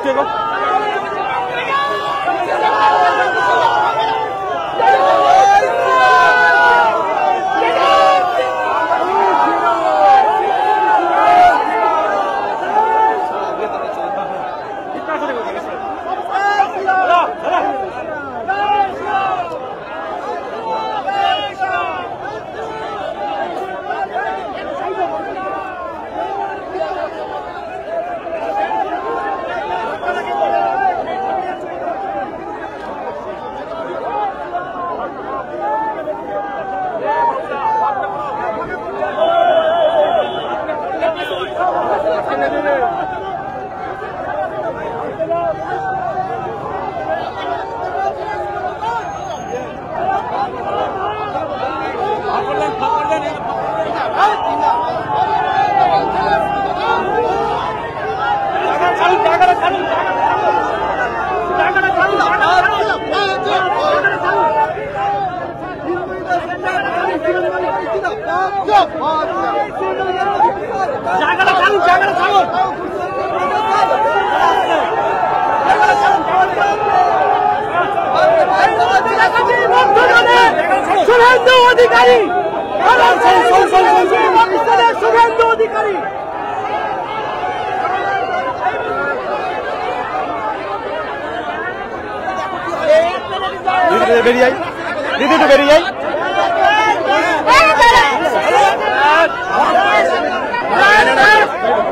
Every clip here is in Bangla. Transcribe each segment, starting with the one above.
একটু এগো। শুভেন্দু অধিকারী শুভেন্দু অধিকারী বেরিয়ে যাই দিদি, একটু বেরিয়ে যাই।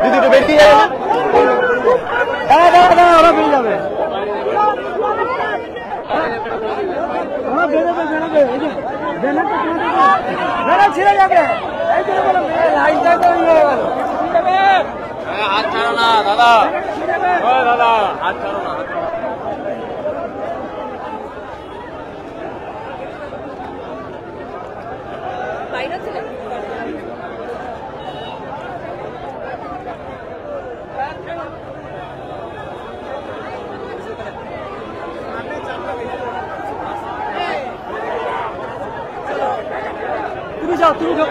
দিদি একটু বেরিয়ে যাই। ওরা বেরিয়ে যাবে, ছিঁড়ে যাবে। হাত ছাড়ো না দাদা, দাদা হাত ছাড়ো না। তুমি যাও, তুমি যাও,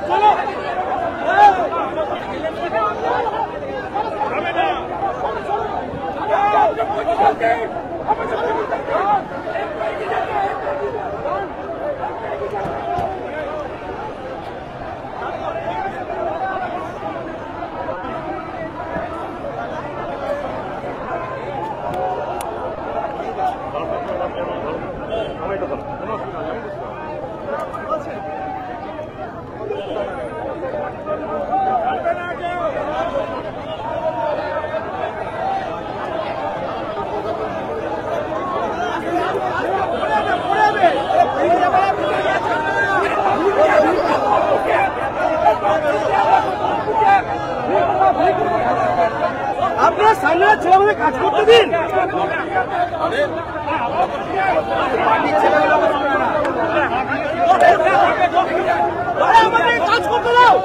চলো। আপনার সামনে ছেলেমেয়ে কাজ করতে দিন। আমাদের কাজ করতে দাও।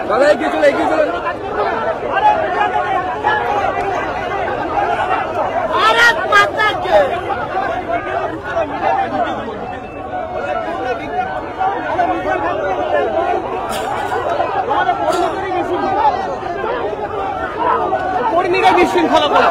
দাদা এগিয়ে চলে, এগিয়ে চলে। ভারত মাতা কে। কর্মীরা বিশৃঙ্খলা করা।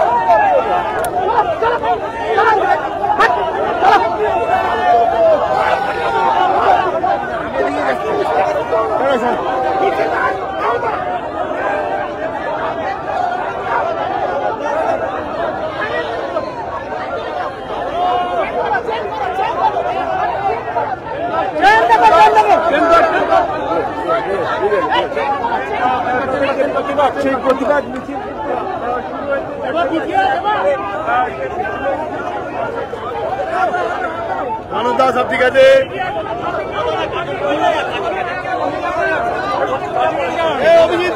মানুষ সব ঠিক আছে। অভিজিৎ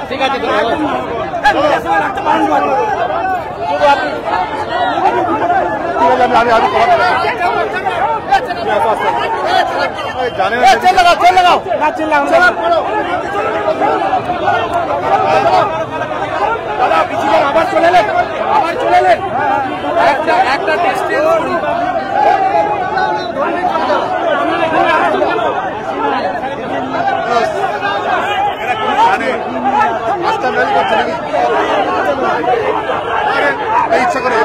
ঠিক আছে আবার চলে এলেন একটা ইচ্ছা করে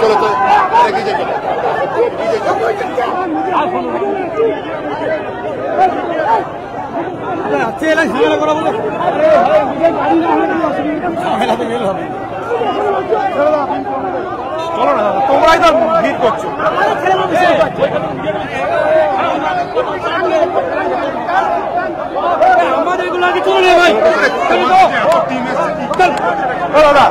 চলো তো ঝামেলা করা বলে চলো না তোমরাই তো ভিড় করছো আমাদের এগুলো আগে চলে ভাই দাদা দাদা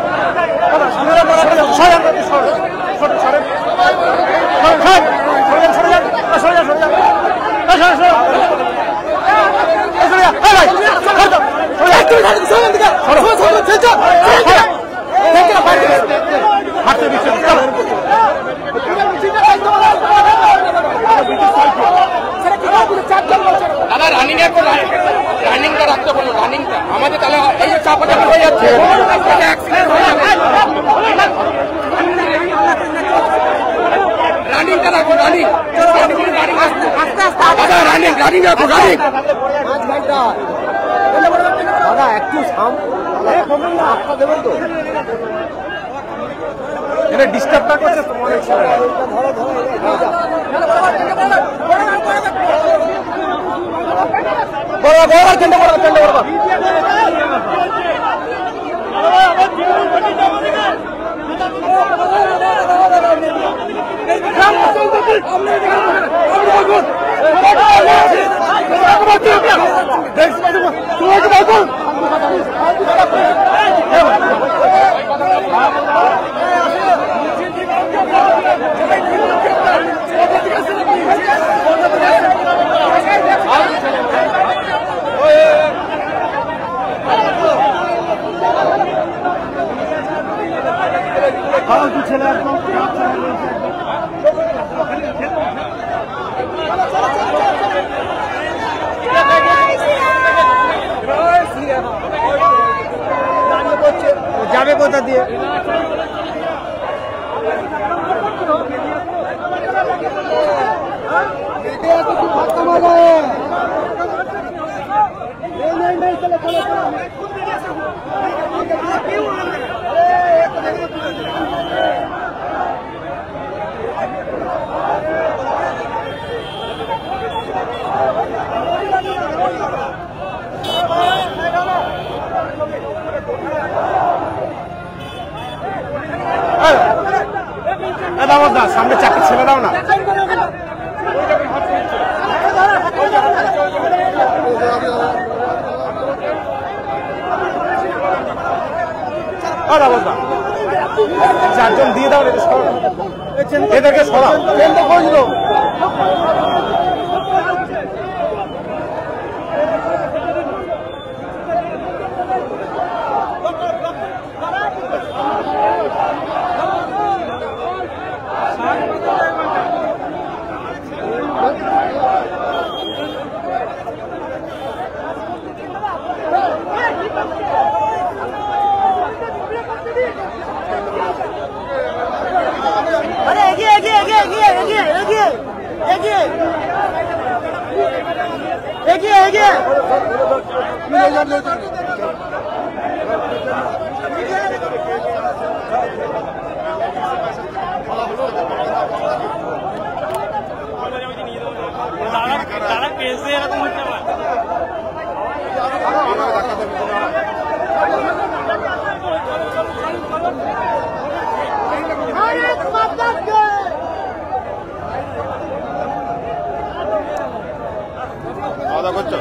রানিংটা রাখতে বলো রানিংটা আমাদের তাহলে এই যে চাপাচাপি হয়ে যাচ্ছে রানিংটা রাখো রানিং দাদা রানিং রাখো রানিং দাদা একটু আপনার দেবেন তো এটা ডিস্টার্ব না করছে তোমার ছেলে একদম যাবে কোথা দিয়ে সামনে চাকরি ছেড়ে দাও না চারজন দিয়ে দাও, এদেরকে সরাও। अरे एगिए एगिए एगिए एगिए एगिए एगिए एगिए एगिए তারা পেয়েছে এরকম হচ্ছে না। খাওয়া দাওয়া করছো?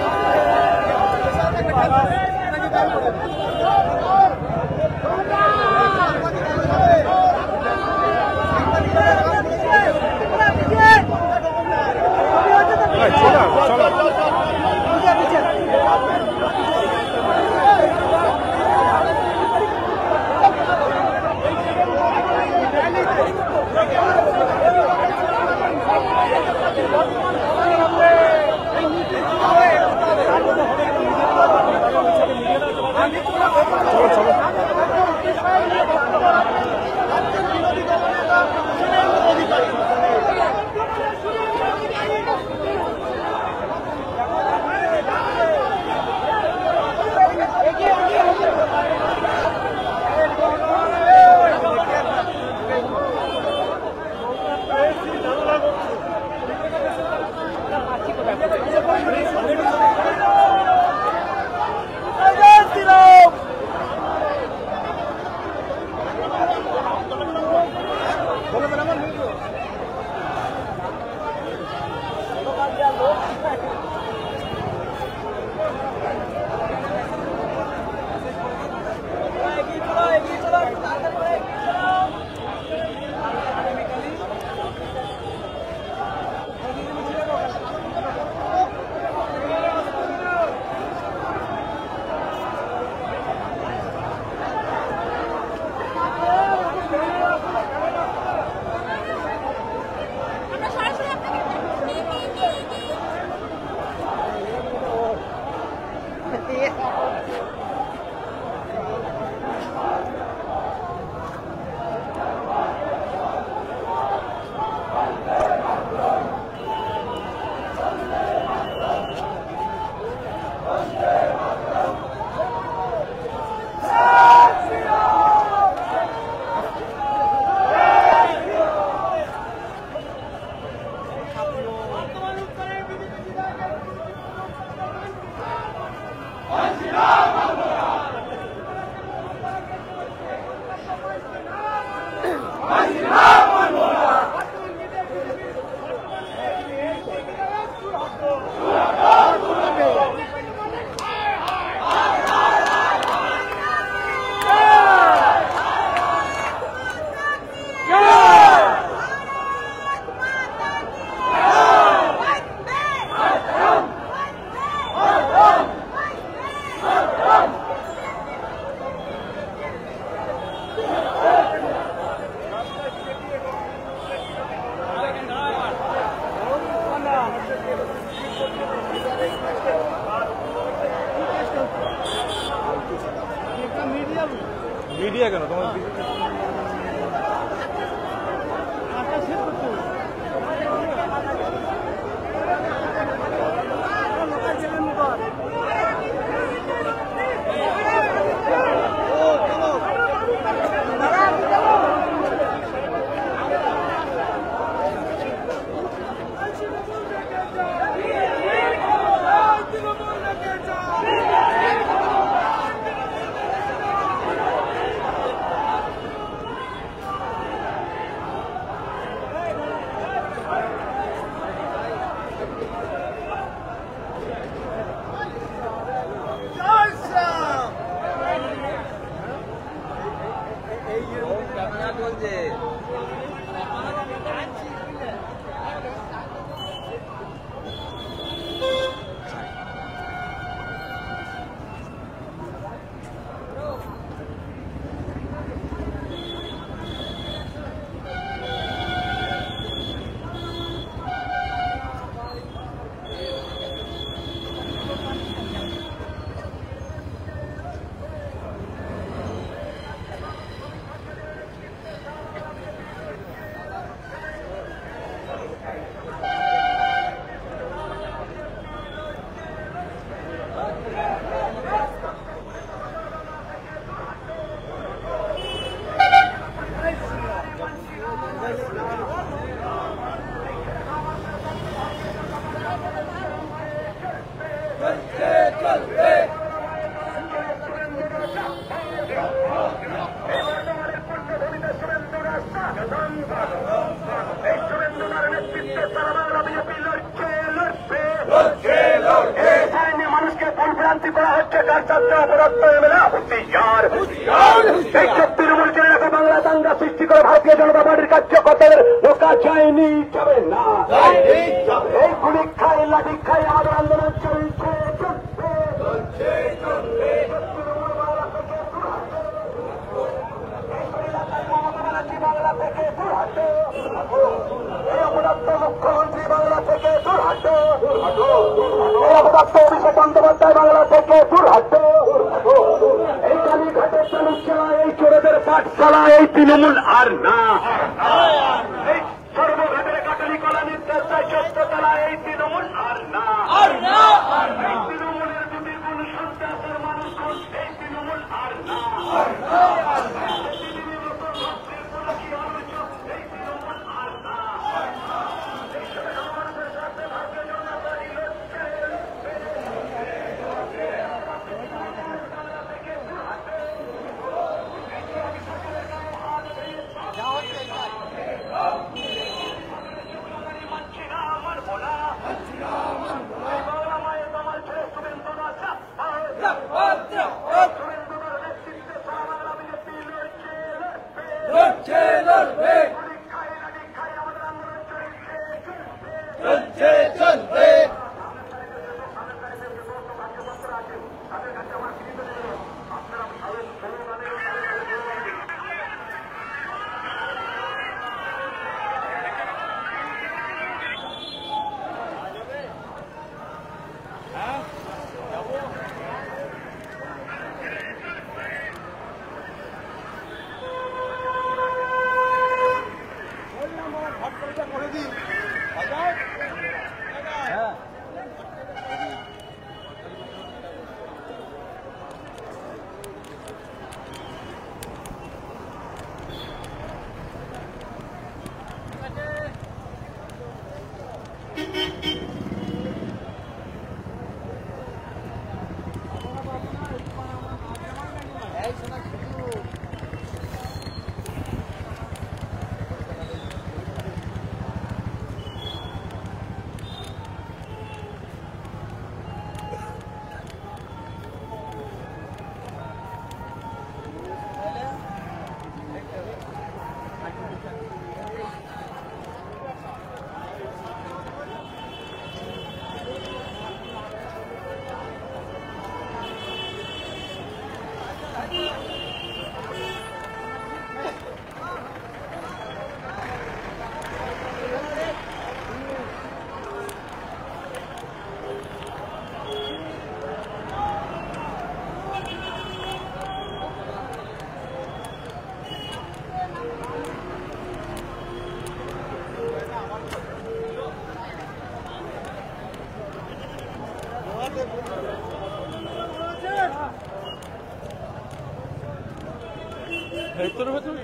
মিডিয়া কেন তোমার এই মানুষকে ভুলভ্রান্তি করা হচ্ছে কার ছাত্র অপরাধ এমএলএ হুঁশিয়ার এই তৃণমূল জেনে রাখা বাংলা দাঙ্গা সৃষ্টি করে ভারতীয় জনতা পার্টির কার্যকর্তাদের রোকা যায়নি, যাবে না। এই গুলি খাই লাঠি খাই আমাদের আন্দোলন চলছে বাংলা থেকে দূর হাঁটো, এই অপরাধ মুখ্যমন্ত্রী বাংলা থেকে দূর হাঁটো, এই অপরাধ অভিষেক বন্দ্যোপাধ্যায় বাংলা থেকে দূর হাঁটো। এই কালীঘাটের চালুচালা, এই চোরেদের পাঠশালা, এই তৃণমূল আর না। এই সর্বঘাটের কাটালি কলা নির্দেশায় 14 তলা, এই তৃণমূল আর না। এই তৃণমূলের দুটি গুণ সন্ত্রাসের মানুষ, এই তৃণমূল আর না। ভেতরে ভেতরে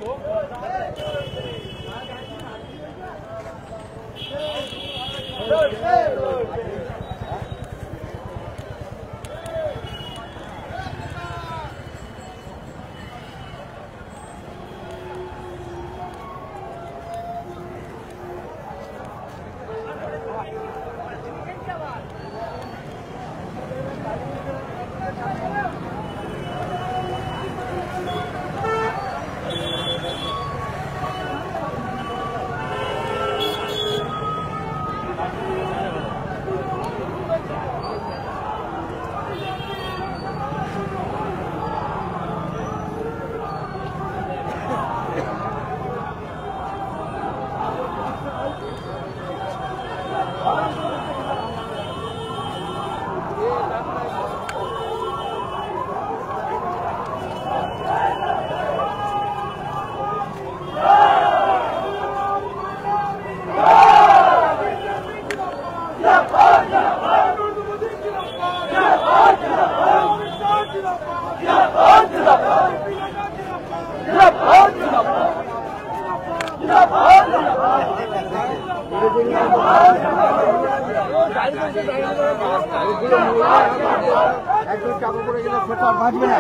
একদম চাপা পড়ে গেলে সেটা বাঁচবে না।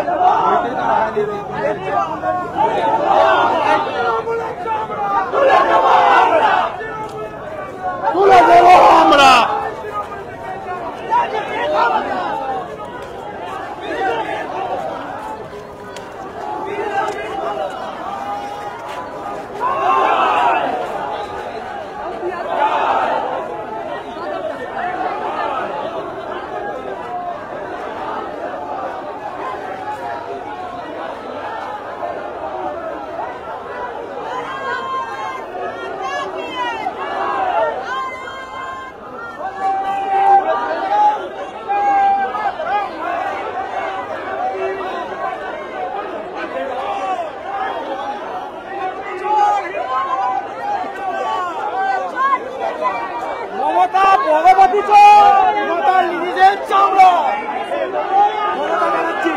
তুলে দেবো আমরা। মমতা ভগবতী মমতা নিজের চামড়া মমতা ব্যানার্জি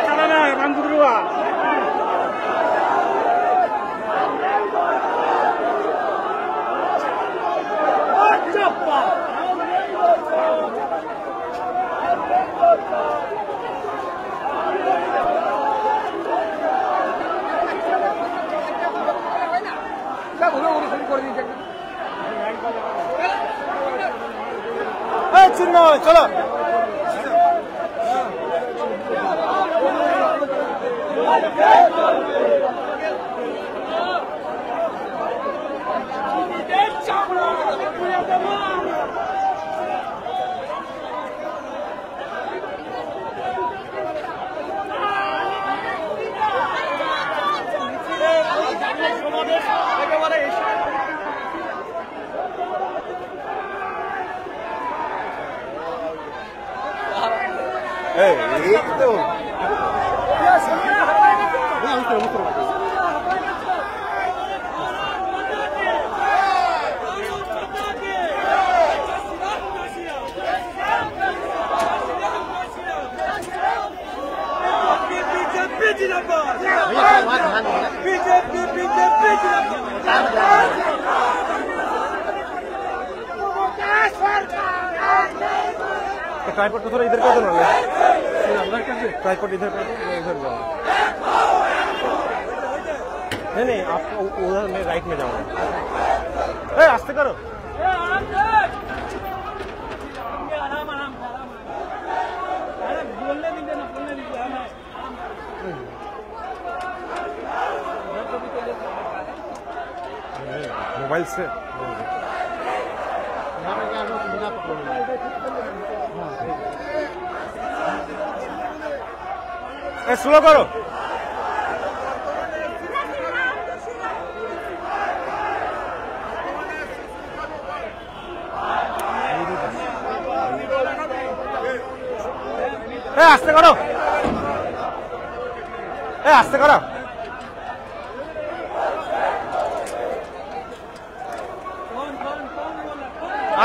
চালানা বান্ধবীরা চিন্ময় চলো একদম ट्राइपॉड तो थोड़ा इधर कर दो ना ट्राइपॉड इधर कर दो इधर जाओ नहीं आप उधर मैं राइट में जाऊंगा आस्ते करो मोबाइल से स्लो करो आस्ते करो आस्ते करो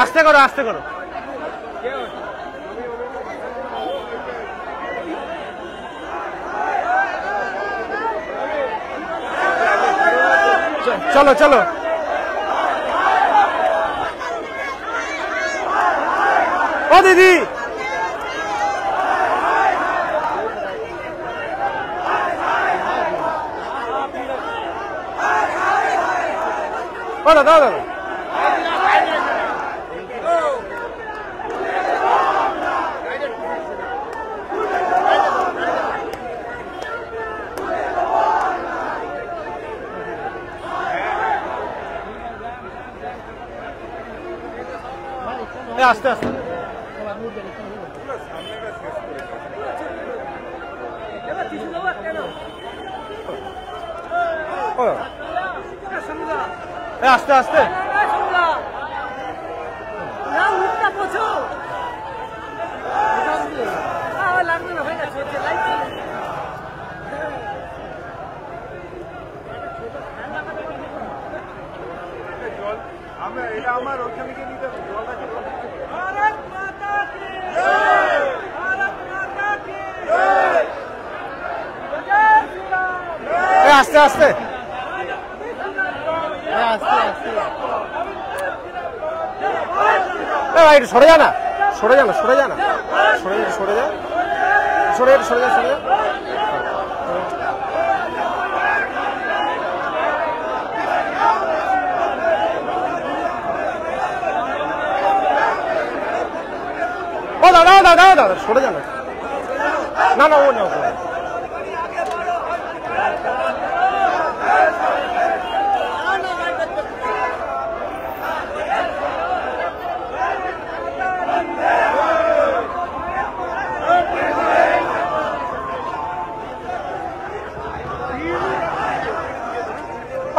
आस्ते करो आस्ते करो चलो चलो ओ दीदी दादा दादा आस्ते आस्ते आस्ते आस्ते আমার ওখানে গিয়ে নিতে জলটা কি ভারত মাতা কি জয় ভারত মাতা কি জয় জয় শ্রী রাম আস্তে আস্তে আস্তে আস্তে ভাই সরে যা না, সরে যা না, সরে যা না, সরে যা, সরে যা, সরে যা, সরে যা, সরে যা। ও দাদা দাদা দাদা সরে যা না, না না ও না,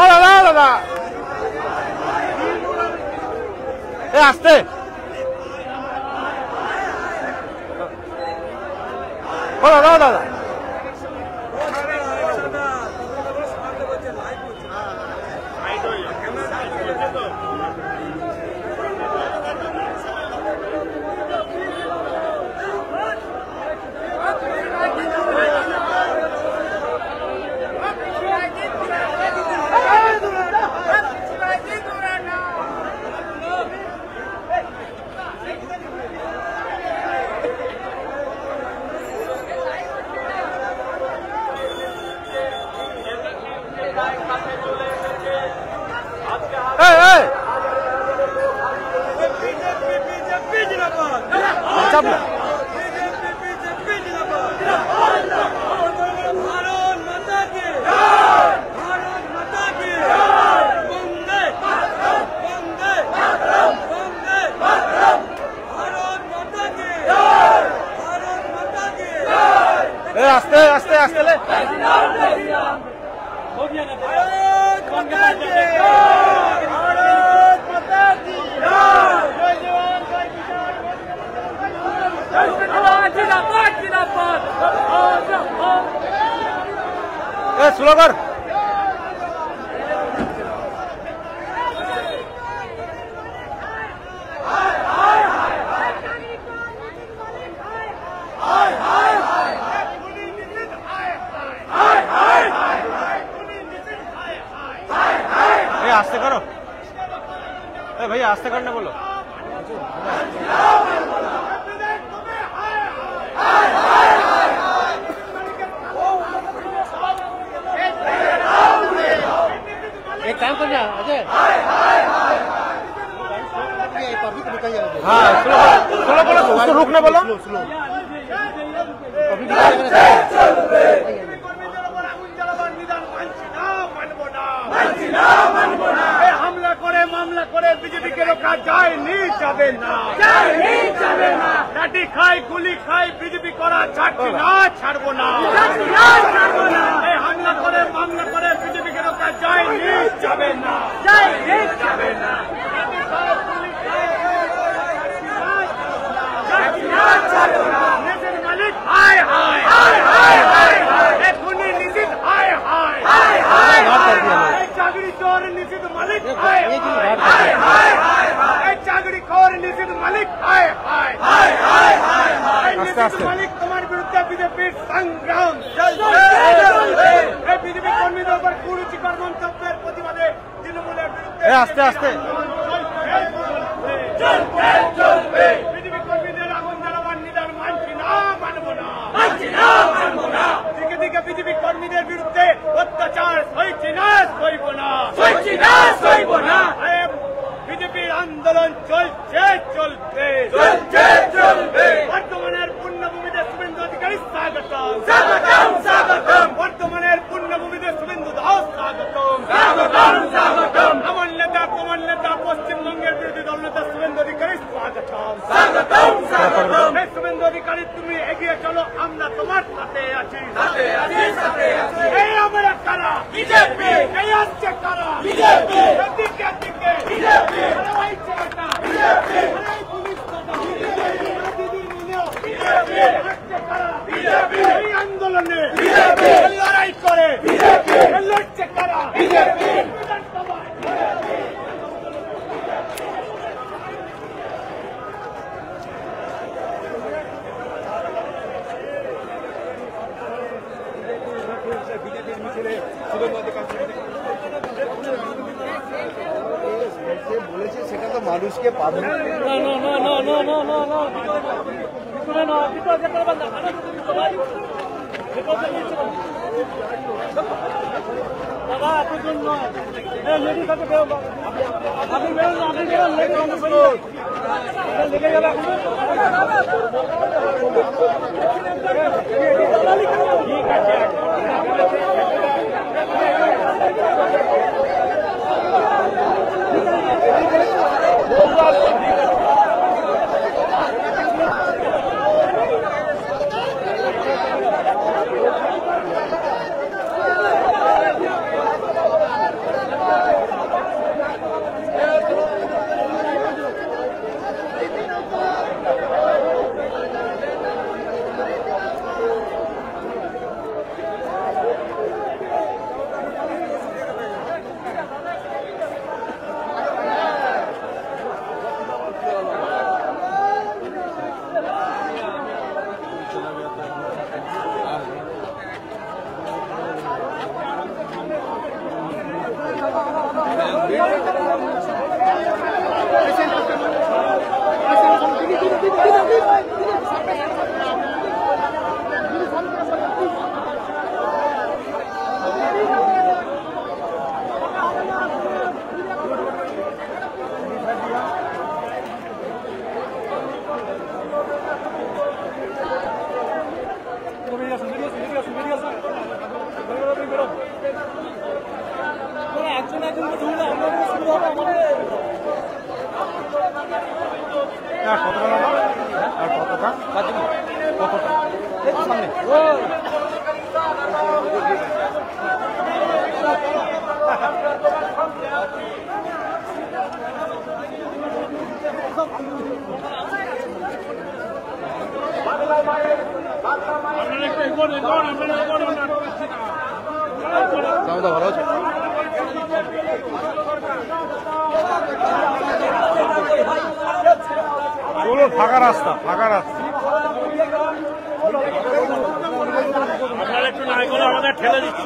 দাদা দাদা এ আসতে ও দাদা দাদা চাপ না আস্তে আস্তে আস্তে স্লো কর आस्ते करो भैया आस्ते करना बोलो एक काम कर अजय हाँ स्लो बोलो उसको रुकने बोलो হামলা করে মামলা করে বিজেপিকে রোকা যায়নি, যাবে না, লাঠি খাই গুলি খাই বিজেপি করা ছাড়ছি না, ছাড়বো না, হামলা করে মামলা করে বিজেপিকে রোকা যায়নি, যাবে না, যাবে না, মালিক হায় হায় এখনই নিশ্চিত হায় হায় চাকরি চোর নিশ্চিত মালিক চাকরি খোর নিশ্চিত মালিক মালিক তোমার বিরুদ্ধে বিজেপির সংগ্রাম বিজেপি কর্মীদের উপর কুরুচিকর মন্তব্যের প্রতিবাদে তৃণমূলের বিরুদ্ধে আস্তে আস্তে বিজেপি কর্মীদের আগুন জ্বালাবার নিদান মানছি না, মানব না, দিকে দিকে বিজেপি কর্মীদের বিরুদ্ধে অত্যাচার সইছি না, সইব না, বিজেপির আন্দোলন চলছে চলবে বর্তমানের পুণ্যভূমিতে শুভেন্দু অধিকারী স্বাগতম, বর্তমানের পুণ্যভূমিতে শুভেন্দু দাস স্বাগতম, আমার নেতা কমল নেতা পশ্চিমবঙ্গের বিরোধী দল নেতা শুভেন্দু অধিকারী স্বাগতম। শুভেন্দু অধিকারী তুমি এগিয়ে চলো, আমরা তোমার সাথে আছি, এই আমরা কারা বিজেপি, এই আসছে কারা বিজেপি, দিকে দিকে বিজেপি, এই ছেলেটা বিজেপি, এই পুলিশ দিদি মিলেও বিজেপি, আসছে কারা বিজেপি, এই আন্দোলনে বিজেপি, লড়াই করে বিজেপি, লড়ছে কারা বিজেপি, বিজেপির মিছিলে শুভেন্দু অধিকারী হয়েছে সেটা তো মানুষকে পাবলিক ভালো আছে। বলুন ফাঁকা রাস্তা, ফাঁকা রাস্তা। আপনারা একটু না করে আমাদের ঠেলে দিচ্ছি।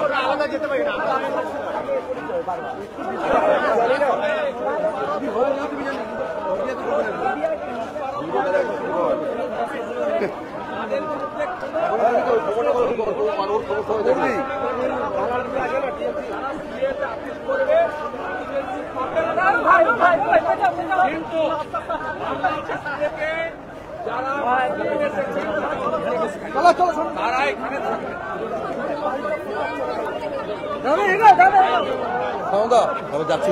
কিন্তু তারা এখানে যাচ্ছি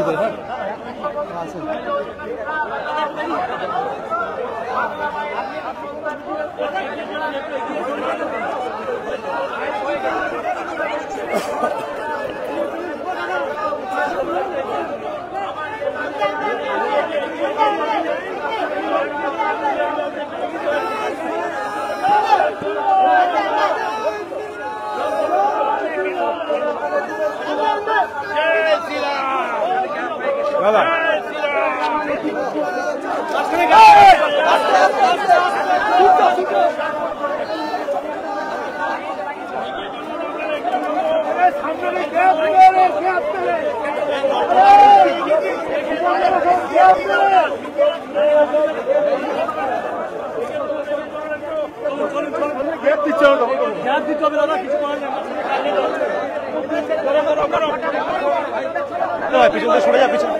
হ্যাঁ পিছনে সরে যা, পিছনে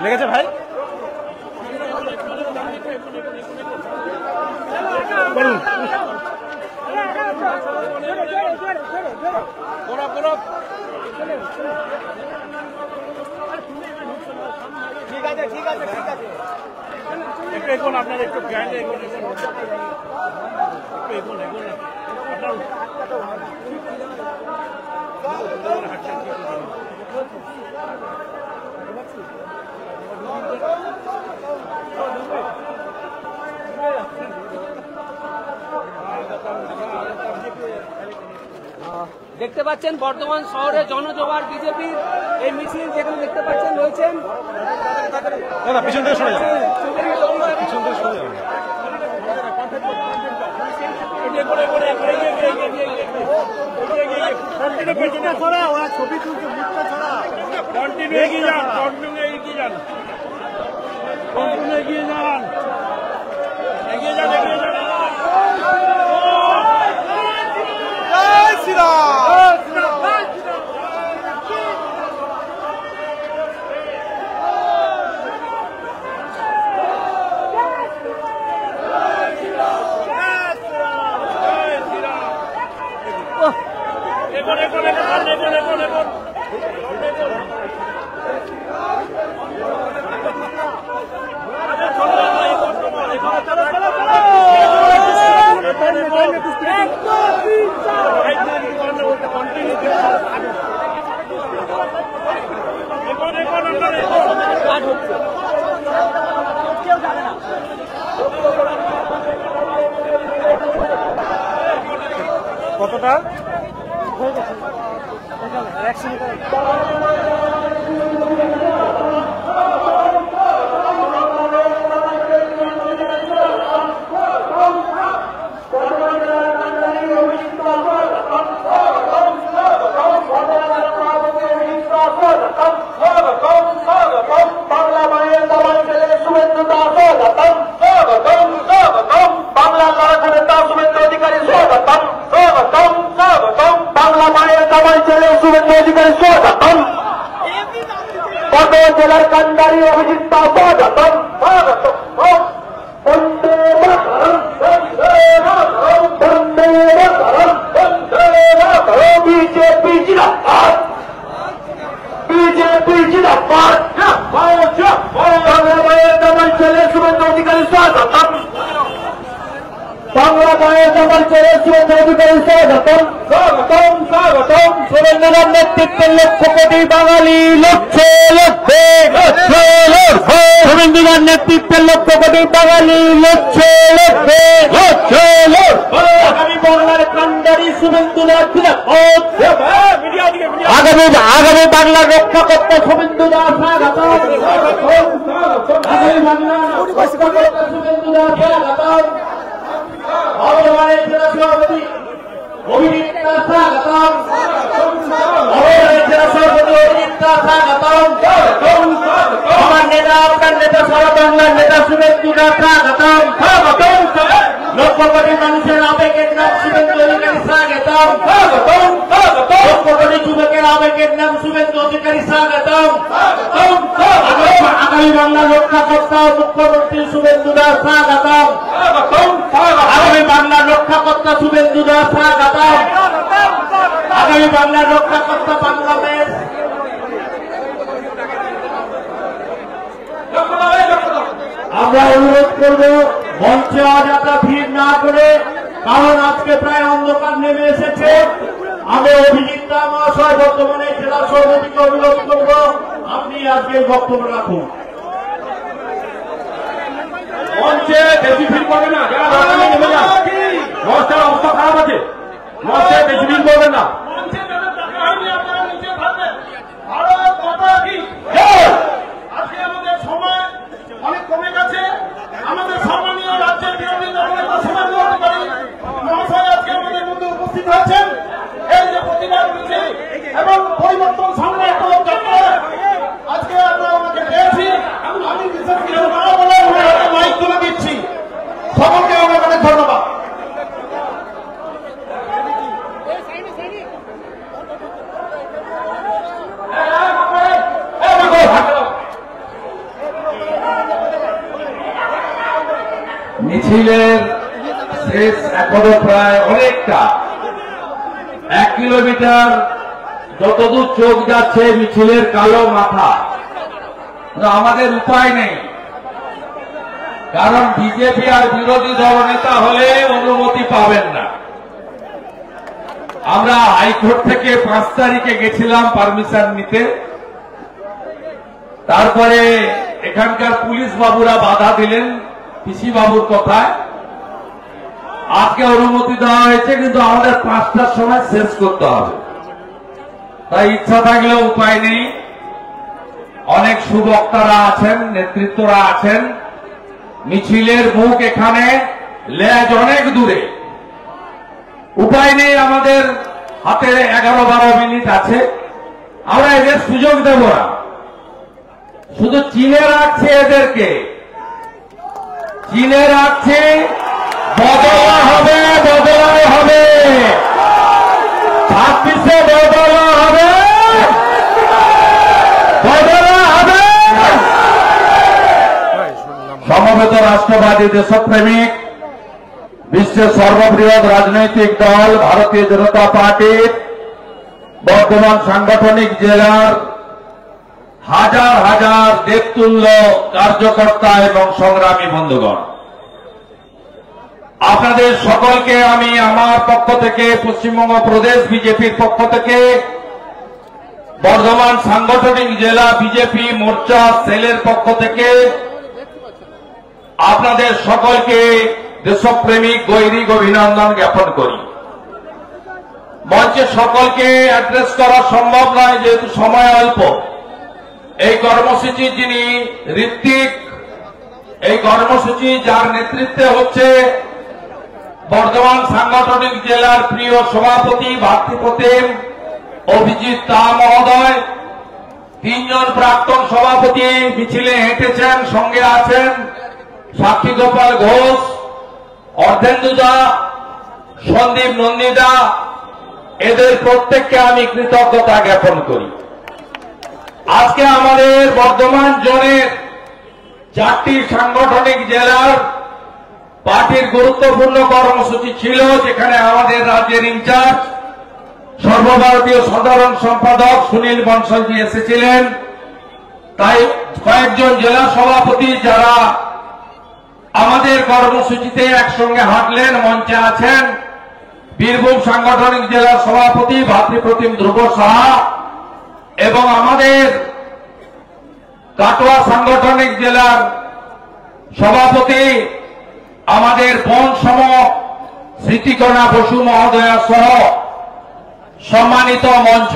লেগেছে ভাই। বলুন ঠিক আছে ঠিক আছে ঠিক আছে একটু এগোন, আপনার একটু গ্র্যান্ডে এগোন, একটু এগোন এগোন আপনার দেখতে পাচ্ছেন বর্ধমান শহরে জনজোয়ার বিজেপির এই মিছিল যেখানে দেখতে পাচ্ছেন রয়েছেন। পিছন থেকে সরে যান, পিছন থেকে সরে যান। কন্টিনিউ এগিয়ে যান, কন্টিনিউ এগিয়ে যান, কন্টিনিউ এগিয়ে যান, এগিয়ে যান, এগিয়ে যান। জয় শ্রীরাম। এখন এখন এখন এখন এখন এখন কতটা জেলার কান্ডারি অভিজিৎ স্বাগতম স্বাগতম বন্দে মাতরম বন্দে মাতরম বন্দে মাতরম বন্দে মাতরম বিজেপি জিন্দাবাদ বিজেপি জিন্দাবাদ বাংলা মায়ের দামাল ছেলে শুভেন্দু অধিকারী স্বাগতম বাংলা মায়ের দামাল ছেলে শুভেন্দু অধিকারী স্বাগতম স্বাগতম স্বাগতম শুভেন্দুর নেতৃত্বের লক্ষ কোটি বাঙালি লক্ষ্যে লক্ষ্যে শুভেন্দুর নেতৃত্বের লক্ষ কোটি বাঙালি লক্ষ্যে লক্ষ্যে লক্ষ্যে আগামী বাংলার কান্ডারি শুভেন্দুদার আগামী বাংলার রক্ষাকর্তা শুভেন্দুদার স্বাগতম আগামী বাংলার রক্ষাকর্তা শুভেন্দুদার স্বাগতম অভিজিৎ সভাপতি অভিজিৎ স্বাগতম আমার নেতা আপনার নেতা সারা বাংলার নেতা শুভেন্দুদার স্বাগতম লক্ষ কোটি মানুষের আবেগের নাম শুভেন্দু অধিকারী স্বাগতম লক্ষ কোটি যুবকের আবেগের নাম শুভেন্দু অধিকারী স্বাগতম আগামী বাংলার রক্ষাকর্তা মুখ্যমন্ত্রী শুভেন্দুদার স্বাগতম আগামী বাংলার রক্ষাকর্তা শুভেন্দুদার স্বাগতম আগামী বাংলার রক্ষাকর্তা বাংলাদেশ আমরা অনুরোধ করব মঞ্চে অযথা ভিড় না করে, কারণ আজকে প্রায় অন্ধকার নেমে এসেছে। আমি অভিজিৎ মহাশয় বর্তমানে জেলা সভাপতিকে অনুরোধ করব আপনি আজকে বক্তব্য রাখুন। মঞ্চে বেশি ভিড় করবে না, যারা দোকানে নেমে যান, মঞ্চের অবস্থা খারাপ আছে, মঞ্চে বেশি ভিড় করবেন না। আজকে আমাদের সময় অনেক কমে গেছে। আমাদের সম্মানীয় রাজ্যের বিরোধী দলনেতা শুভেন্দু অধিকারী মহাশয় আজকে আমাদের মধ্যে উপস্থিত হয়েছেন। এই যে প্রতিবাদ মিছিল এবং পরিবর্তন সংগ্রাম যাত্রা আজকে আমরা ওনাকে পেয়েছি। আমি বিশেষ কিছু না বলে ওনার হাতে মাইক তুলে দিচ্ছি। সকলকে অনেক অনেক ধন্যবাদ। মিছিলের শেষ এখনো প্রায় অনেকটা 1 কিলোমিটার, যতদূর চোখ যাচ্ছে মিছিলের কালো মাথা। আমাদের উপায় নেই, কারণ বিজেপি আর বিরোধী দলনেতা হলে অনুমতি পাবেন না। আমরা হাইকোর্ট থেকে 5 তারিখে গেছিলাম পারমিশন নিতে, তারপরে এখানকার পুলিশ বাবুরা বাধা দিলেন পিসি বাবুর কথায়। আজকে অনুমতি দেওয়া হয়েছে, কিন্তু আমাদের 5টার সময় শেষ করতে হবে। তাই ইচ্ছা থাকলেও উপায় নেই। অনেক সুবক্তারা আছেন, নেতৃত্বরা আছেন। মিছিলের মুখ এখানে, লেজ অনেক দূরে। উপায় নেই, আমাদের হাতে 11-12 মিনিট আছে, আমরা এদের সুযোগ দেব না, শুধু চিনে রাখছে এদেরকে, চিনে রাখছে। বদলা হবে, বদলা হবে, 26-এ বদলা হবে, বদলা হবে। সমবেত রাষ্ট্রবাদী দেশপ্রেমিক বিশ্বের সর্ববৃহৎ রাজনৈতিক দল ভারতীয় জনতা পার্টির বর্তমান সাংগঠনিক জেলার হাজার হাজার দেবতুল্য কার্যকর্তা এবং সংগ্রামী বন্ধুগণ, আপনাদের সকলকে আমি আমার পক্ষ থেকে, পশ্চিমবঙ্গ প্রদেশ বিজেপির পক্ষ থেকে, বর্ধমান সাংগঠনিক জেলা বিজেপি মোর্চা সেলের পক্ষ থেকে আপনাদের সকলকে দেশপ্রেমিক গৈরিক অভিনন্দন জ্ঞাপন করি। মঞ্চে সকলকে অ্যাড্রেস করা সম্ভব নয়, যেহেতু সময় অল্প। এই কর্মসূচির যিনি ঋত্বিক, এই কর্মসূচি যার নেতৃত্বে হচ্ছে বর্ধমান সাংগঠনিক জেলার প্রিয় সভাপতি ভাতৃপ্রতিম অভিজিৎ দাস মহোদয়, 3 জন প্রাক্তন সভাপতি মিছিলে হেঁটেছেন, সঙ্গে আছেন সাক্ষী গোপাল ঘোষ, অর্ধেন্দুদা, সন্দীপ নন্দীদা, এদের প্রত্যেককে আমি কৃতজ্ঞতা জ্ঞাপন করি। আজকে আমাদের বর্ধমান জোনের 4টি সাংগঠনিক জেলার পার্টির গুরুত্বপূর্ণ কর্মসূচি ছিল, যেখানে আমাদের রাজ্যের ইনচার্জ সর্বভারতীয় সাধারণ সম্পাদক সুনীল বনসলজি এসেছিলেন। তাই কয়েকজন জেলা সভাপতি যারা আমাদের কর্মসূচিতে একসঙ্গে হাঁটলেন, মঞ্চে আছেন বীরভূম সাংগঠনিক জেলার সভাপতি ভাতৃপ্রতিম ধ্রুব সাহা এবং আমাদের কাটোয়া সাংগঠনিক জেলার সভাপতি আমাদের বন সম স্মৃতিকণা বসু মহোদয়া সহ সম্মানিত মঞ্চ।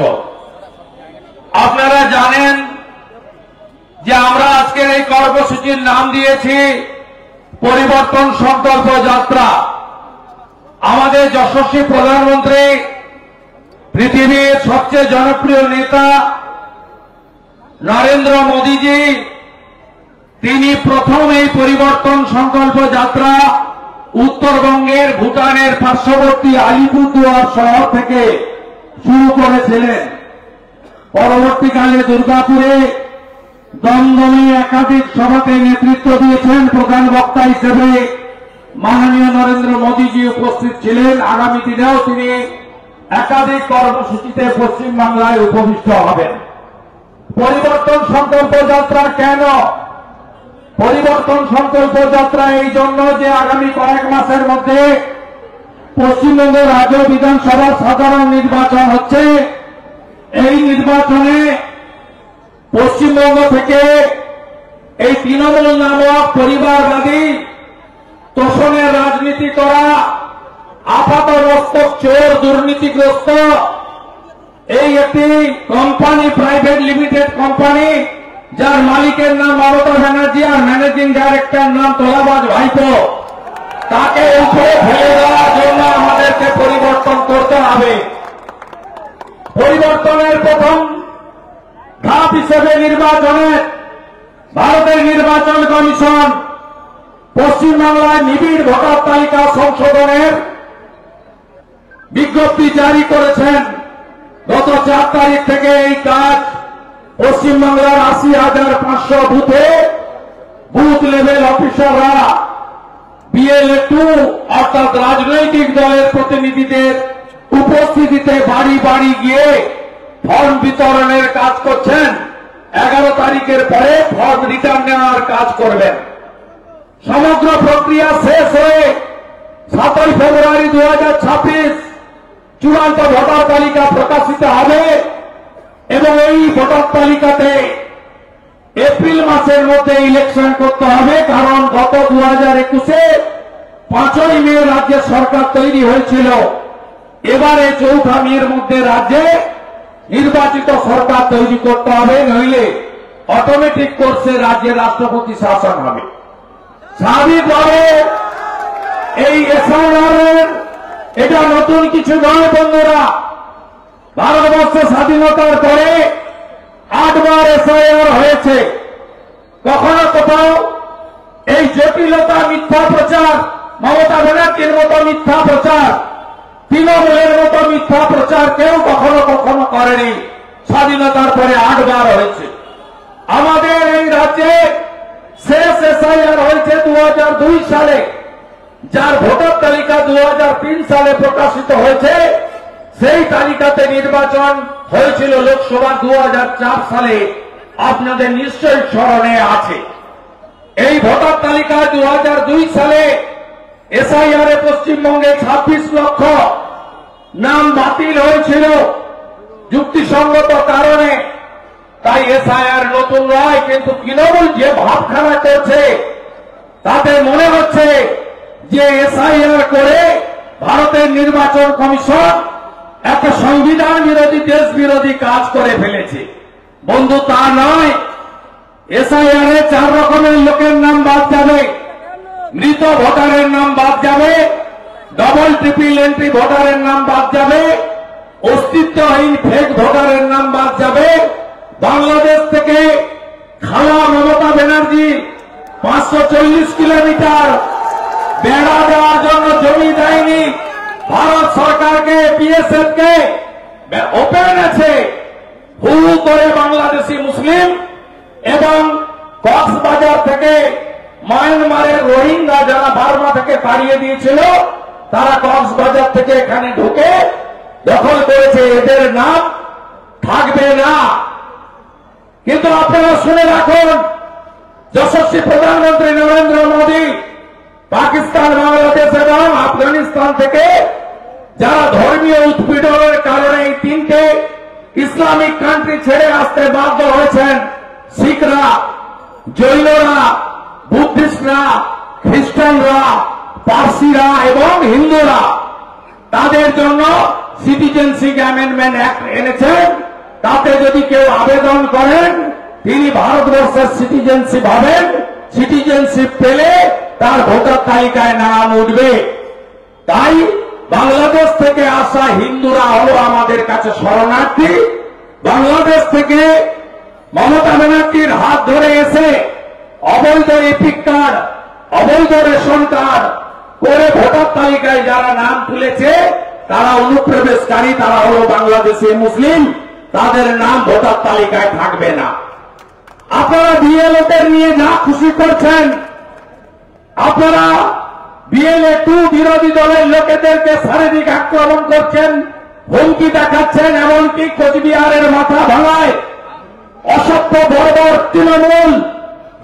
আপনারা জানেন যে আমরা আজকের এই কর্মসূচির নাম দিয়েছি পরিবর্তন সংকল্প যাত্রা। আমাদের যশস্বী প্রধানমন্ত্রী, পৃথিবীর সবচেয়ে জনপ্রিয় নেতা নরেন্দ্র মোদীজি, তিনি প্রথম এই পরিবর্তন সংকল্প যাত্রা উত্তরবঙ্গের ভুটানের পার্শ্ববর্তী আলিপুরদুয়ার শহর থেকে শুরু করেছিলেন। পরবর্তীকালে দুর্গাপুরে দমদমে একাধিক সভাতে নেতৃত্ব দিয়েছেন। প্রধান বক্তা হিসেবে মাননীয় নরেন্দ্র মোদীজি উপস্থিত ছিলেন। আগামী দিনেও তিনি একাধিক কর্মসূচিতে পশ্চিমবাংলায় উপবিষ্ট হবেন। পরিবর্তন সংকল্প যাত্রা কেন? পরিবর্তন সংকল্প যাত্রা এই জন্য যে আগামী কয়েক মাসের মধ্যে পশ্চিমবঙ্গ রাজ্য বিধানসভার সাধারণ নির্বাচন হচ্ছে। এই নির্বাচনে পশ্চিমবঙ্গ থেকে এই তৃণমূল নামক পরিবারবাদী তোষণের রাজনীতি করা আপাতমস্তক চোর দুর্নীতিগ্রস্ত এই একটি কোম্পানি, প্রাইভেট লিমিটেড কোম্পানি, যার মালিকের নাম মমতা ব্যানার্জি আর ম্যানেজিং ডাইরেক্টর নাম তোলাবাজ ভাইপো, তাকে উপরে ফেলে দেওয়ার জন্য আমাদেরকে পরিবর্তন করতে হবে। পরিবর্তনের প্রথম ধাপ হিসেবে নির্বাচনের ভারতের নির্বাচন কমিশন পশ্চিমবাংলায় নিবিড় ভোটার তালিকা সংশোধনের বিজ্ঞপ্তি জারি করেছেন। গত 4 তারিখ থেকে এই কাজ পশ্চিমবাংলার 80,500 বুথে বুথ লেভেল অফিসাররা BLA2 অর্থাৎ রাজনৈতিক দলের প্রতিনিধিদের উপস্থিতিতে বাড়ি বাড়ি গিয়ে ফর্ম বিতরণের কাজ করছেন। 11 তারিখের পরে ফর্ম রিটার্ন নেওয়ার কাজ করবেন। সমগ্র প্রক্রিয়া শেষ হয়ে 7 ফেব্রুয়ারি 2026 চূড়ান্ত ভোটার তালিকা প্রকাশিত হবে এবং এই ভোটার তালিকাতে এপ্রিল মাসের মধ্যে ইলেকশন করতে হবে। কারণ গত 2021-এ 5ই মে রাজ্যের সরকার তৈরি হয়েছিল। এবারে 4 মের মধ্যে রাজ্যে নির্বাচিত সরকার তৈরি করতে হবে, নইলে অটোমেটিক কোর্সে রাজ্যের রাষ্ট্রপতি শাসন হবে। স্বাভাবিকভাবে এই এসআইআর এটা নতুন কিছু নয় বন্ধুরা। ভারতবর্ষ স্বাধীনতার পরে 8 বার এসআইআর হয়েছে। কখনো কোথাও এই জটিলতা মিথ্যা প্রচার, মমতা ব্যানার্জির মতো মিথ্যা প্রচার, তৃণমূলের মতো মিথ্যা প্রচার কেউ কখনো কখনো করেনি। স্বাধীনতার পরে 8 বার হয়েছে। আমাদের এই রাজ্যে শেষ এসআইআর হয়েছে 2002 সালে, যার ভোটার তালিকা 2003 সালে প্রকাশিত হয়েছে। সেই তালিকাতে নির্বাচন হয়েছিল লোকসভা 2004 সালে, আপনাদের নিশ্চয়ই স্মরণে আছে। এই ভোটার তালিকায় 2002 সালে এসআইআর পশ্চিমবঙ্গে 26 লক্ষ নাম বাতিল হয়েছিল যুক্তিসঙ্গত কারণে। তাই এসআইআর নতুন নয়, কিন্তু তৃণমূল যে ভাবখানা করছে তাতে মনে হচ্ছে যে এসআইআর করে ভারতের নির্বাচন কমিশন একটা সংবিধান বিরোধী, দেশ বিরোধী কাজ করে ফেলেছে। বন্ধু, তা নয়। এসআইআর 4 রকমের লোকের নাম বাদ যাবে। মৃত ভোটারের নাম বাদ যাবে, ডবল ট্রিপল এন্ট্রি ভোটারের নাম বাদ যাবে, অস্তিত্বহীন ফেক ভোটারের নাম বাদ যাবে। বাংলাদেশ থেকে খালা মমতা ব্যানার্জি 540 কিলোমিটার বেড়া দেওয়ার জন্য জমি দেয়নি। ভারত সরকারকে, বিএসএফ কে ওপেন আছে হু করে বাংলাদেশি মুসলিম এবং কক্সবাজার থেকে মায়ানমারের রোহিঙ্গা যারা বার্মা থেকে তাড়িয়ে দিয়েছিল, তারা কক্সবাজার থেকে এখানে ঢুকে দখল করেছে। এদের নাম থাকবে না। কিন্তু আপনারা শুনে রাখুন, যশস্বী প্রধানমন্ত্রী নরেন্দ্র মোদী পাকিস্তান, বাংলাদেশ এবং আফগানিস্তান থেকে যারা ধর্মীয় উৎপীড়নের কারণে এই 3টে ইসলামিক কান্ট্রি ছেড়ে আসতে বাধ্য হয়েছেন, শিখরা, জৈনরা, বুদ্ধিস্টরা, খ্রিস্টানরা, পার্সিরা এবং হিন্দুরা, তাদের জন্য সিটিজেনশিপ অ্যামেন্ডমেন্ট অ্যাক্ট এনেছেন। তাতে যদি কেউ আবেদন করেন, তিনি ভারতবর্ষের সিটিজেনশিপ হবেন। সিটিজেনশিপ পেলে তার ভোটার তালিকায় নাম উঠবে। তাই বাংলাদেশ থেকে আসা হিন্দুরা হলো আমাদের কাছে শরণার্থী। বাংলাদেশ থেকে মমতা ব্যানার্জির হাত ধরে এসে অবৈধ এপিক কার্ড, অবৈধ রেশন কার্ড করে ভোটার তালিকায় যারা নাম তুলেছে তারা অনুপ্রবেশকারী, তারা হলো বাংলাদেশি মুসলিম। তাদের নাম ভোটার তালিকায় থাকবে না। আপনারা বিএলওদের নিয়ে যা খুশি করছেন, আপনারা বিএলএ 2 বিরোধী দলের লোকেদেরকে শারীরিক আক্রমণ করছেন, হুমকি দেখাচ্ছেন, এমনকি কোচবিহারের মাথা ভাঙায় অসভ্য বর্বর তৃণমূল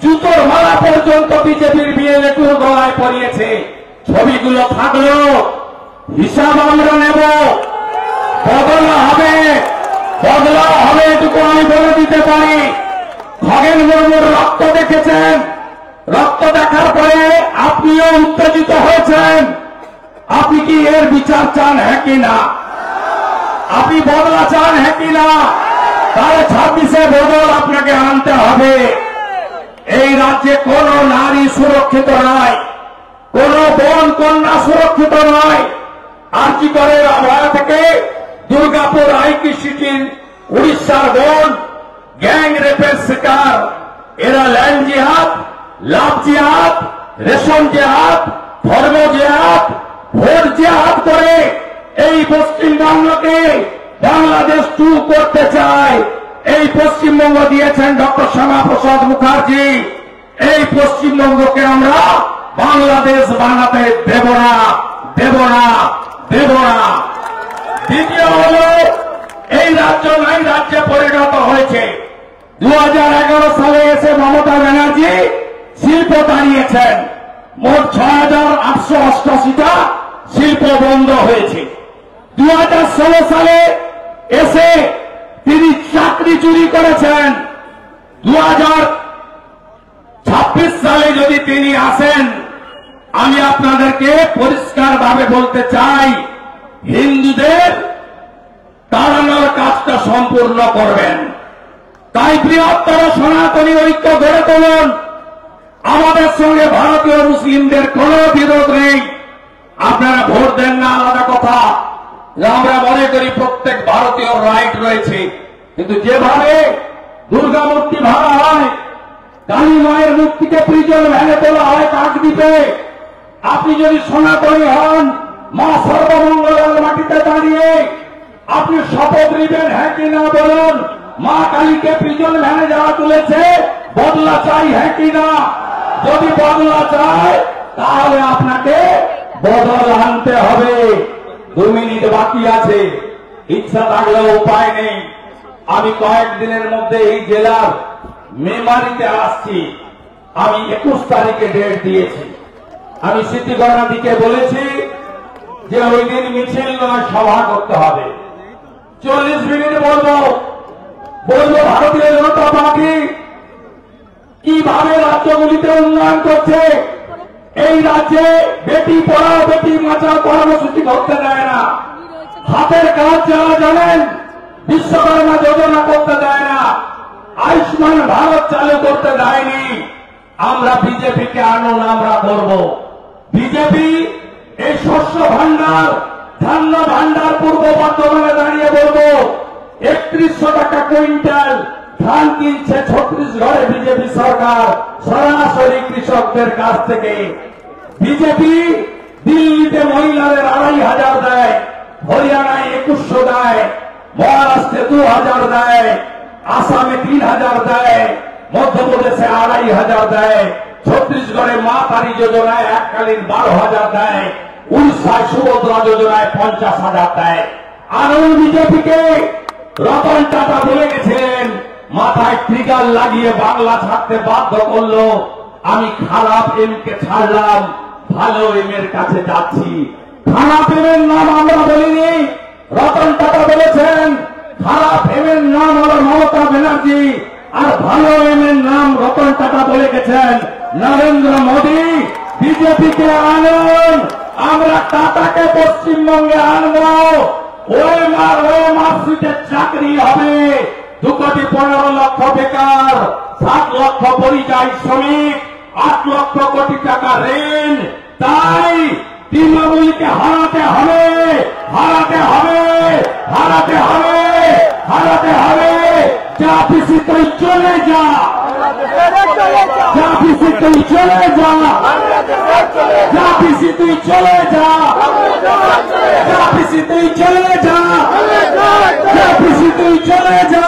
জুতোর মালা পর্যন্ত বিজেপির বিএলএ 2 গলায় পরিয়েছে। ছবিগুলো থাকলো, হিসাব আমরা নেব। বদলা হবে, বদলা হবে, এটুকু আমি বলে দিতে পারি। খগেন মুর্মুর রক্ত দেখেছেন, রক্ত দেখার পরে আপনিও উত্তেজিত হয়েছেন। আপনি কি এর বিচার চান, হ্যাঁ কি না? আপনি বদলা চান, হ্যাঁ কি না? তাহলে 26-এ বদল আপনাকে আনতে হবে। এই রাজ্যে কোন নারী সুরক্ষিত নয়, কোন বোন কন্যা সুরক্ষিত নয়। আরজিকরের অভয়া থেকে দুর্গাপুর আইকি সিটির উড়িষ্যার বোন গ্যাং রেপের শিকার। এরা ল্যান্ড জিহাদ, লাভ জিহাদ, রেশন জিহাদ, ধর্ম জিহাদ, ভোট জিহাদ করে এই পশ্চিমবঙ্গকে বাংলাদেশ 2 করতে চায়। এই পশ্চিমবঙ্গ দিয়েছেন ডক্টর শ্যামাপ্রসাদ মুখার্জি। এই পশ্চিমবঙ্গকে আমরা বাংলাদেশ বানাতে দেব না, দেব না, দেব না। দ্বিতীয় হল, এই রাজ্য নাই রাজ্যে পরিণত হয়েছে। 2011 সালে এসে মমতা ব্যানার্জি শিল্প দাঁড়িয়েছেন। মোট 6,888টা শিল্প বন্ধ হয়েছে। 2016 সালে এসে তিনি চাকরি চুরি করেছেন। 2026 সালে যদি তিনি আসেন, আমি আপনাদেরকে পরিষ্কারভাবে বলতে চাই, হিন্দুদের তাড়ানোর কাজটা সম্পূর্ণ করবেন। তাই বৃহত্তর সনাতনী ঐক্য গড়ে তুলুন। আমাদের সঙ্গে ভারতীয় মুসলিমদের কোন বিরোধ নেই। আপনারা ভোট দেন না আলাদা কথা, আমরা মনে করি প্রত্যেক ভারতীয় রাইট রয়েছে, কিন্তু যেভাবে দুর্গা মূর্তি ভাঙা হয়, কালী মায়ের মূর্তিকে প্রিজন ভ্যানে তোলা হয় কাকদ্বীপে, আপনি যদি সনাতনী হন, মা সর্বমঙ্গলের মাটিতে দাঁড়িয়ে আপনি শপথ নিবেন, হ্যাঁ কি না বলুন? মা কালীকে প্রিজন ভ্যানে যারা তুলেছে, বদলা চাই, হ্যাঁ কি না? যদি বদলা চায় তাহলে আপনাকে বদল আনতে হবে। 2 মিনিট বাকি আছে, ইচ্ছা থাকলেও উপায় নেই। আমি কয়েকদিনের মধ্যে এই জেলার মেমারিতে আসছি। আমি 21 তারিখে ডেট দিয়েছি। আমি সিটি গণাধিকে বলেছি যে ওই দিন মিছিল নয়, সভা করতে হবে। 40 মিনিট বলবো ভারতীয় জনতা পার্টি কিভাবে রাজ্যগুলিতে উন্নয়ন করছে। এই রাজ্যে বেটি পড়াও বেটি বাঁচাও কর্মসূচি করতে দেয় না, হাতের কাজ যারা জানেন বিশ্বকর্মা যোজনা করতে দেয় না, আয়ুষ্মান ভারত চালু করতে দেয়নি। আমরা বিজেপিকে আনুন, আমরা করব। বিজেপি এই শস্য ভান্ডার, ধান্য ভান্ডার পূর্ব বর্ধমানে দাঁড়িয়ে বলবো 3100 টাকা কুইন্টাল ধান কিনছে ছত্তিশগড়ে বিজেপি সরকার সরাসরি কৃষকদের কাছ থেকে। বিজেপি দিল্লিতে মহিলাদের 2500 দেয়, হরিয়ানায় 2100 দেয়, মহারাষ্ট্রে 2000 দেয়, আসামে 3000 দেয়, মধ্যপ্রদেশে 2500 দেয়, ছত্তিশগড়ে মা তারি যোজনায় এককালীন 12000 দেয়, উড়িষ্যায় সুভদ্রা যোজনায় 50,000 দেয়। আনন্দ বিজেপিকে রতন টাটা বলে গেছিলেন, মাথায় ট্রিগার লাগিয়ে বাংলা ছাড়তে বাধ্য করলো। আমি খারাপ এমকে ছাড়লাম, ভালো এমের কাছে যাচ্ছি। খারাপ এমের নাম আমরা বলিনি, রতন টাটা বলেছেন। খারাপ এমের নাম হলো মমতা ব্যানার্জি, আর ভালো এমের নাম রতন টাটা বলে গেছেন নরেন্দ্র মোদী। বিজেপিকে আনুন, আমরা টাটাকে পশ্চিমবঙ্গে আনবো। ওই মার্কশিটের চাকরি হবে, 2,15,00,000 বেকার, 7 লক্ষ পরিযায়ী শ্রমিক, 8 লক্ষ কোটি টাকা ঋণ। তাই তৃণমূলকে হারাতে হবে, হারাতে হবে, হারাতে হবে, হারাতে হবে। যা পিসি তুই চলে যা, যা পিসি তুই চলে যা, যা পিসি তুই চলে যা, যা পিসি তুই চলে যা, যা পিসি তুই চলে যা,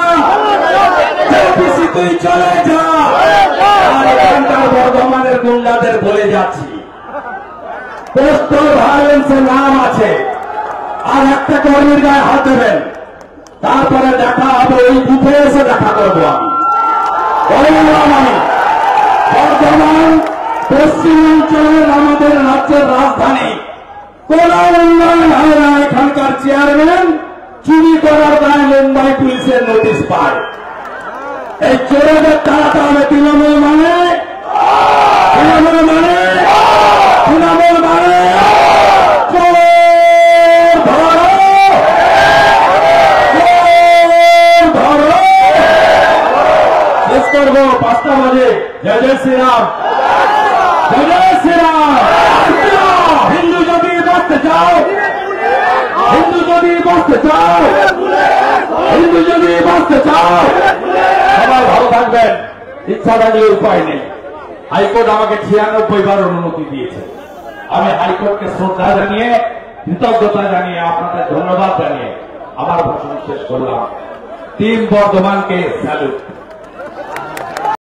যা পিসি তুই চলে যা। আর এখানকার বর্ধমানের গুন্ডাদের বলে যাচ্ছি, পোস্টাল ভায়োলেন্সের নাম আছে, আর একটা কর্মীর গায়ে হাত দেবেন, তারপরে দেখা হবে, ওই বুথে এসে দেখা করবো। আমি বর্ধমান পশ্চিমাঞ্চলের আমাদের রাজ্যের রাজধানী, কোন উন্নয়ন হয় না। এখানকার চেয়ারম্যান চুরি করার দায় মুম্বাই পুলিশের নোটিশ পায়। এই চোরদের তাড়াতে হবে। তৃণমূল মানে, তৃণমূল মানে, তৃণমূল মানে চোর ধরো, চোর ধরো। শেষ করবো 5টা বাজে। জয় জয় শ্রীরাম, জয় জয় শ্রীরাম। হিন্দু যদি বাঁচতে চাও, হিন্দু যদি বাঁচতে চাও, হিন্দু যদি বাঁচতে চাও, সবাই ভালো থাকবেন। ইচ্ছা থাকলে উপায় নেই। হাইকোর্ট আমাকে 96 বার অনুমতি দিয়েছে। আমি হাইকোর্টকে শ্রদ্ধা জানিয়ে, কৃতজ্ঞতা জানিয়ে, আপনাদের ধন্যবাদ জানিয়ে আমার ভাষণ শেষ করলাম। টিম বর্ধমানকে স্যালুট।